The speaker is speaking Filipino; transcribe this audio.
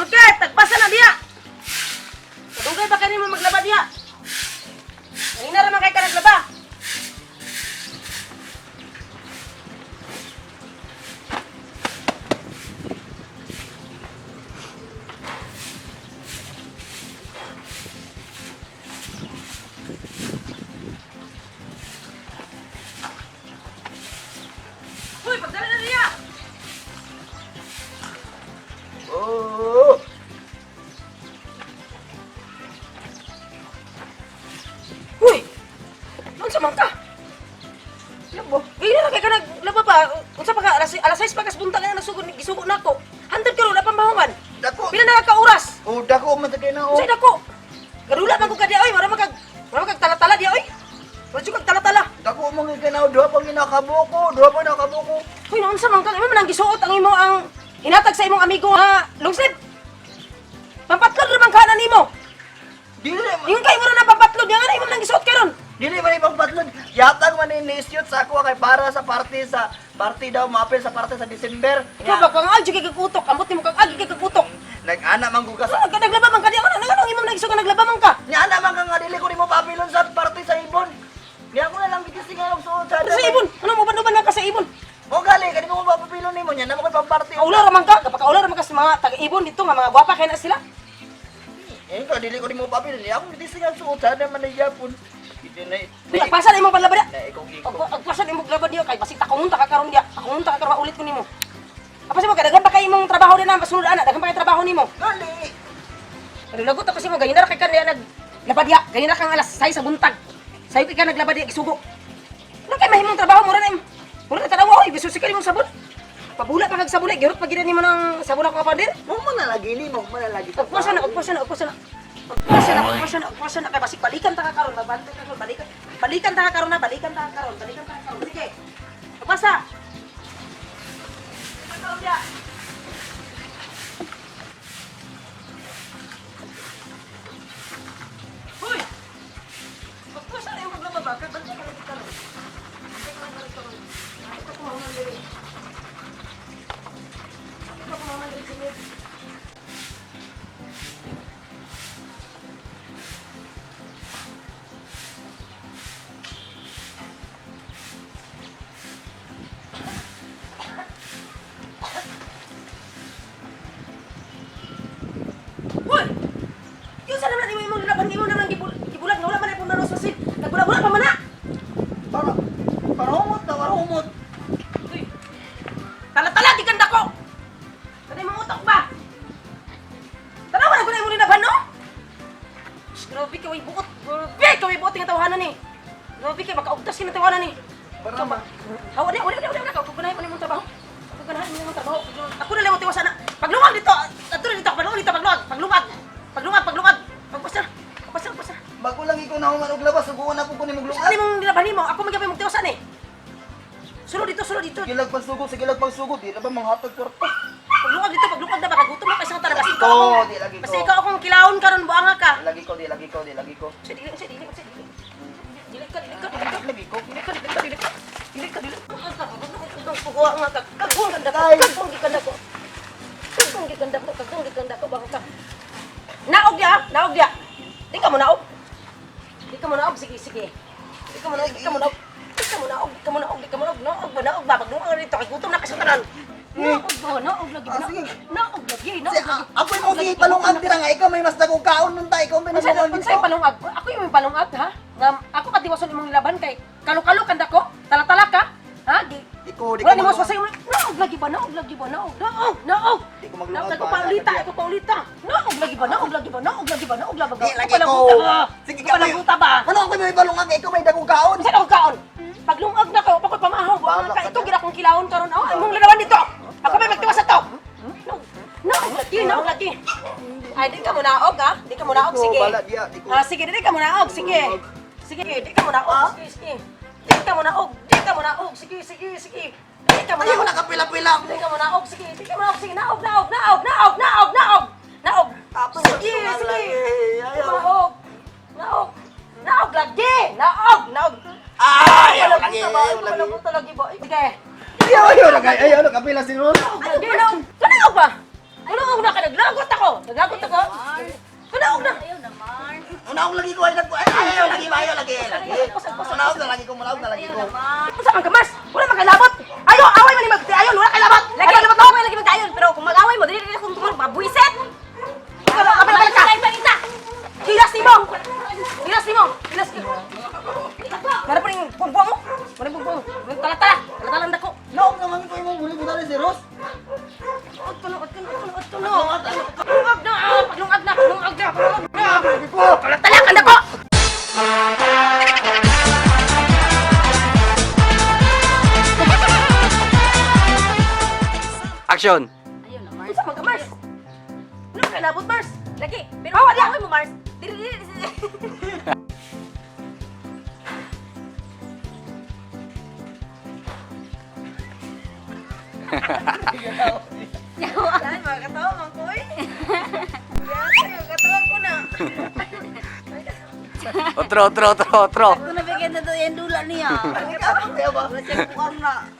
Sulkit, tagpasa na diya. Kadugay ba kanimo maglaba diya? Kanina raman kay ka naglaba. Uy, pagdala na diya. Oh! Uy! Ano sa man ka? Labo. Gina na kay ka naglaba ba? Unsa pa ka alas 6 pa kas bunta nga nasugod gisugo nako. Handad ka ro na pambahongan. Dako! Pila na ka oras? Oh, dako man tagay na oh. Unsay dako? Gadula man ko ka diya oy, wala kag tala-tala diya oy. Wala jud kag tala-tala. Dako mo nga kanaw, duha pa ginakabuko, duha pa nakabuko. Uy, naon sa man ka? Imo man ang gisuot ang imo ang hinatag sa imong amigo nga lungsod. Pampatlod naman ka na nimo. Dili Yung kay mo na pampatlod, yang ana imo nang gisuot karon. dili man ibang patlon. Yatag man ni shoot sa ako kay para sa party daw maapil sa party sa December. Ikaw ba kang agi kay kagutok, ambot nimo kang agi kay kagutok. Nag-ana man ko ka Ano ka naglaba man ka diya ana nang imong nagisuot nga naglaba man ka. Ni ana man ka nga dili ko nimo papilon sa party sa ibon. Di ako na lang gitingan og suot sa. Sa ibon, ano mo ba ka sa ibon? O gali, kani mo papilon nimo nya, namo kay pamparty. Kaula ra man ka, kapag kaula ra man ka sa mga taga-ibon dito nga mga gwapa kay na sila. Eh, ka dili ko nimo papilon. Ni ako gitingan suot sa man na yapon. Dili na. Pagpasan imong panlaba diya. Na ikaw giko. Agpasan imong glaba diya kay basig takunta ka karon diya. Takunta ka karon ulit ko nimo. Apa mo daghan pa kay imong trabaho din na masunod ana, daghan pa kay trabaho nimo. Gali. Pero lagot ako sa mo ganyan ra kay kan naglaba diya. Ganyan ra kang alas 6 sa buntag. Sayo kay ka naglaba diya gisugo. Ano kay mahimong trabaho mo ra na mura na tanawa oy, biso sikali mong sabon. Pabula pa kag sabon, girot pa gid nimo ng sabon ako kapadir. Mo man lagi ni mo man lagi. Agpasan na kay basig balikan ta ka karon, magbantay ka karon, balikan ta ka karon. Sige. Agpasa. Karon diya. Hoy! Agpasa na yung maglaba ba? Kay bantay ka lang karon. Ito ko mga diri. Hoy! Yung sa naman imong laban imo naman gibulag na wala man ay punaros masin. Nagbula-bula pa man na. Parahumot. Uy! Tala-tala di kanda ko. Kanay mong utak ba? Tanawa na ko na imong linaban no? Grabe ka way buot. Grabe ka way buot nga tawahanan ni. Grabe ka makaugtas ka ng tawahanan ni. Parama. Wala. Kung ganahin mo na imong trabaho. Ako na lang mo tiwasan na. Paglungag dito. Ato na dito. Paglungag. Pagpasa. Bago lang ikaw na human og labas, suguan na po ko nimo Ano glungan. mong nilabanin mo? Ako magkapay mong tiwasan eh. Sulod dito. Sige lag pagsugod, di na ba manghatag kwarta? Paglungag na baka gutom na kasi nga talaga. Di lagi ko. Basta ikaw akong kilahon karon buanga ka. Di lagi ko. Dili ka. Kukuha nga ka. Kagong gikanda ko. Baka ka. Naog dia. Di ka mo naog. Sige. Di ka mo naog. Naog ba? Paglungag dito. Kay gutom na kasi tanan. Naog lagi. Ako yung mga palungan tira nga, ikaw may mas dagong kaon nun tayo, ikaw may nasunod Unsay palungag? Ako yung may palungag ha. Nga ako katiwason imong laban kay kalo-kalo kanda ko. Tala-tala ka. Ha? Di wala ni mo sa sayo. Naog lagi ba? Naog. Di ko Naog maglungag ko pa. pa ulita. Naog lagi ba? Di lagi ko. Sige ka may. Palaguta ba? Ano ako may palungan, ikaw may dagong kaon. Unsa daw kaon? Paglungag na ko, pakoy pamahaw. Buanga ka ito gira kong kilahon karon. Oh, imong lalawan dito. Ako may magtiwas ato. Naog lagi. Ay, di ka mo naog ha? Di ka mo naog, sige. Bala diya, di ko. Sige, di ka mo naog, sige. Di ka mo naog, sige. Di ka mo naog, sige. Di ka mo Ayaw naog. na kapila-pila mo. Di ka mo naog, sige. Naog. Tapos Sige. ayaw. Naog lagi. Naog. Ayaw lagi. Palaguta lagi ba? Sige. Ayaw na kapila siguro. Naog. Naog ba? Tunaog na ka, naglagot ako. Naglagot ako. Tunaog na. Ayaw naman. Unaog lagi ko, ayaw lagi. Unaog na lagi ko. Unsa man ka, Mars? Wala man kay labot. Ayo, away man ni magdayon, wala kay labot. Lagi labot ako, lagi magdayon. Pero kung mag-away mo, dili akong tungkol, mabuiset. Balik ka. Panita. Hilas ni mo. Hilas ni mo. Hilas ni mo. Mana pa rin pungpong mo? Mana rin pungpong? Tala-tala. Tala-tala ang dako. Naog naman ko imong muli buta si Ros. Lungag na. Tala-tala ang dako. Action! Ayaw naman. Unsa man ka, Mars? Wala man kay labot, Mars. Lagi. Pero Bawa kung dia. mag-away mo, Mars, dili. Yawa. Ay, makakatawa man ko eh. Yes, makakatawa ko na. Otro. Kung nabigyan na to yung dula niya. Ano ka ba? Wala siyang kuwang na.